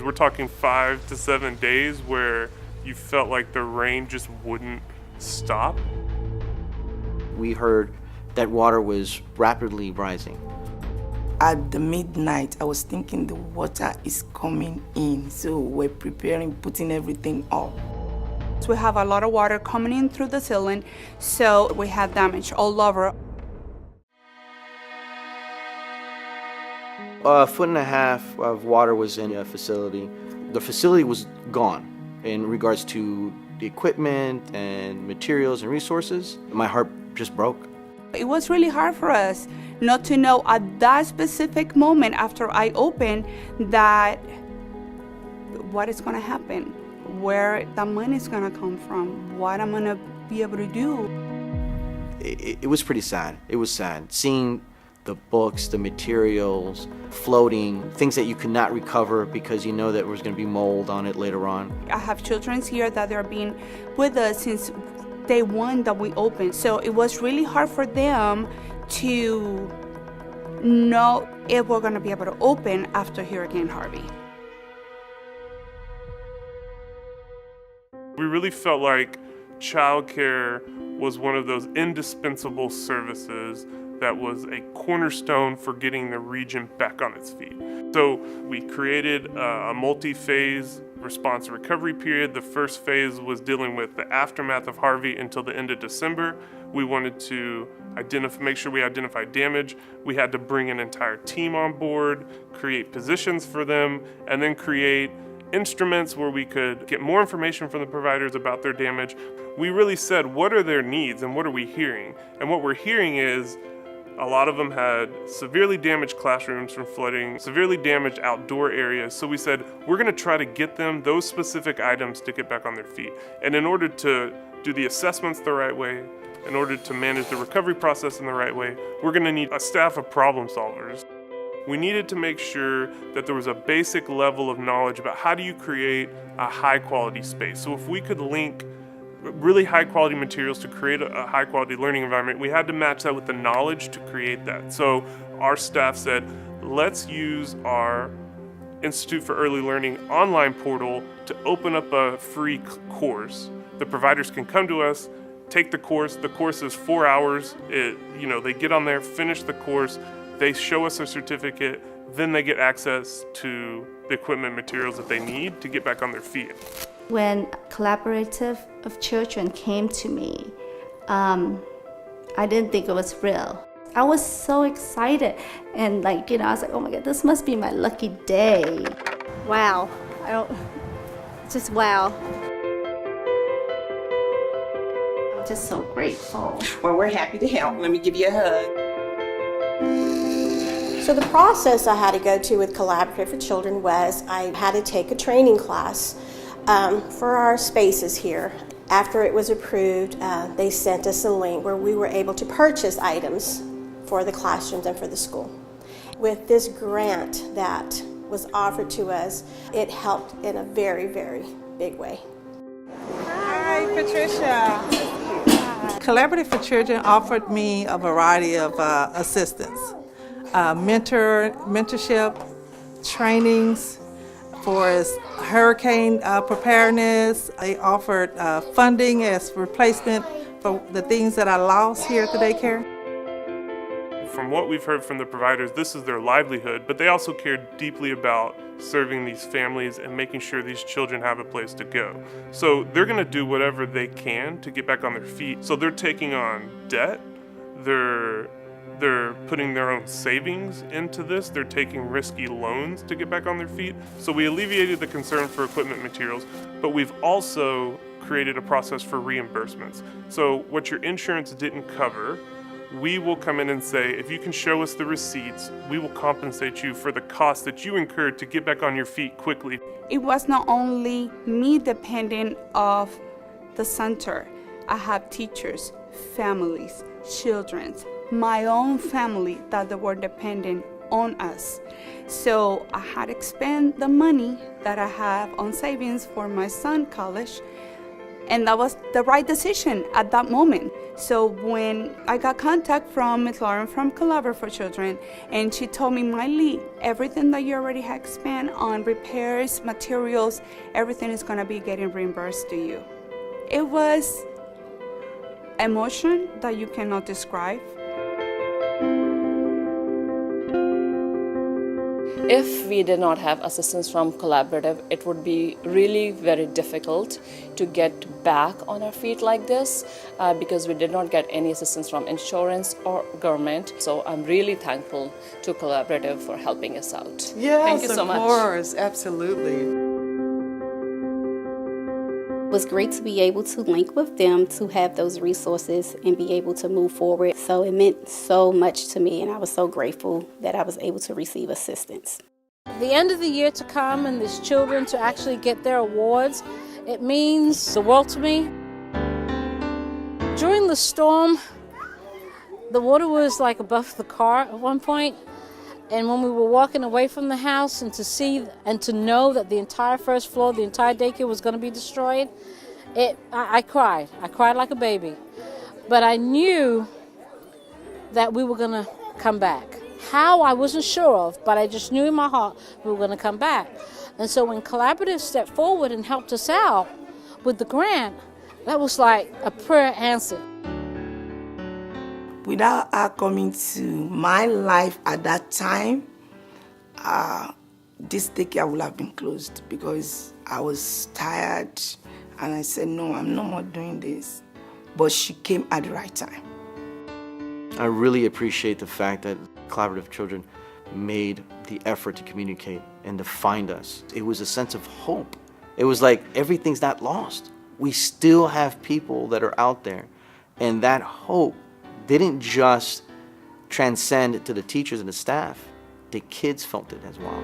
We're talking 5 to 7 days where you felt like the rain just wouldn't stop. We heard that water was rapidly rising. At the midnight, I was thinking the water is coming in, so we're preparing, putting everything up. So we have a lot of water coming in through the ceiling, so we had damage all over. A foot and a half of water was in a facility. The facility was gone in regards to the equipment and materials and resources. My heart just broke. It was really hard for us not to know at that specific moment after I opened that what is going to happen, where the money is going to come from, what I'm going to be able to do. It was pretty sad. It was sad. Seeing the books, the materials, floating, things that you could not recover because you know that there was going to be mold on it later on. I have children here that they're being with us since day one that we opened. So it was really hard for them to know if we're going to be able to open after Hurricane Harvey. We really felt like childcare was one of those indispensable services that was a cornerstone for getting the region back on its feet. So we created a multi-phase response and recovery period. The first phase was dealing with the aftermath of Harvey until the end of December. We wanted to make sure we identified damage. We had to bring an entire team on board, create positions for them, and then create instruments where we could get more information from the providers about their damage. We really said, what are their needs and what are we hearing? And what we're hearing is a lot of them had severely damaged classrooms from flooding, severely damaged outdoor areas. So we said, we're gonna try to get them those specific items to get back on their feet. And in order to do the assessments the right way, in order to manage the recovery process in the right way, we're gonna need a staff of problem solvers. We needed to make sure that there was a basic level of knowledge about how do you create a high quality space. So if we could link really high quality materials to create a high quality learning environment, we had to match that with the knowledge to create that. So our staff said, let's use our Institute for Early Learning online portal to open up a free course. The providers can come to us, take the course. The course is 4 hours. They get on there, finish the course, they show us a certificate, then they get access to the equipment materials that they need to get back on their feet. When Collaborative of Children came to me, I didn't think it was real. I was so excited and I was like, oh my God, this must be my lucky day. Wow, just wow. I'm just so grateful. Well, we're happy to help. Let me give you a hug. So the process I had to go to with Collaborative for Children was I had to take a training class for our spaces here. After it was approved, they sent us a link where we were able to purchase items for the classrooms and for the school. With this grant that was offered to us, it helped in a very, very big way. Hi, Patricia. Collaborative for Children offered me a variety of assistance. Mentorship, trainings for hurricane preparedness. They offered funding as replacement for the things that I lost here at the daycare. From what we've heard from the providers, this is their livelihood, but they also care deeply about serving these families and making sure these children have a place to go. So they're gonna do whatever they can to get back on their feet. So they're taking on debt, they're putting their own savings into this. They're taking risky loans to get back on their feet. So we alleviated the concern for equipment materials, but we've also created a process for reimbursements. So what your insurance didn't cover, we will come in and say, if you can show us the receipts, we will compensate you for the cost that you incurred to get back on your feet quickly. It was not only me depending of the center. I have teachers, families, children, my own family that they were dependent on us. So I had to spend the money that I have on savings for my son's college And that was the right decision at that moment. So when I got contact from Ms. Lauren from Collaborate for Children, and she told me, Miley, everything that you already had spent on repairs, materials, everything is gonna be getting reimbursed to you. It was emotion that you cannot describe. If we did not have assistance from Collaborative, it would be really very difficult to get back on our feet like this because we did not get any assistance from insurance or government. So I'm really thankful to Collaborative for helping us out. Yes, Thank you so much. Of course, absolutely. It was great to be able to link with them to have those resources and be able to move forward. So it meant so much to me, and I was so grateful that I was able to receive assistance. The end of the year to come and these children to actually get their awards, it means the world to me. During the storm, the water was like above the car at one point. And when we were walking away from the house and to see and to know that the entire first floor, the entire daycare was going to be destroyed, I cried. I cried like a baby. But I knew that we were going to come back. How, I wasn't sure of, but I just knew in my heart we were going to come back. And so when Collaborative stepped forward and helped us out with the grant, that was like a prayer answered. Without her coming to my life at that time, this daycare would have been closed because I was tired and I said, no, I'm no more doing this. But she came at the right time. I really appreciate the fact that Collaborative Children made the effort to communicate and to find us. It was a sense of hope. It was like everything's not lost. We still have people that are out there, and that hope didn't just transcend to the teachers and the staff. The kids felt it as well.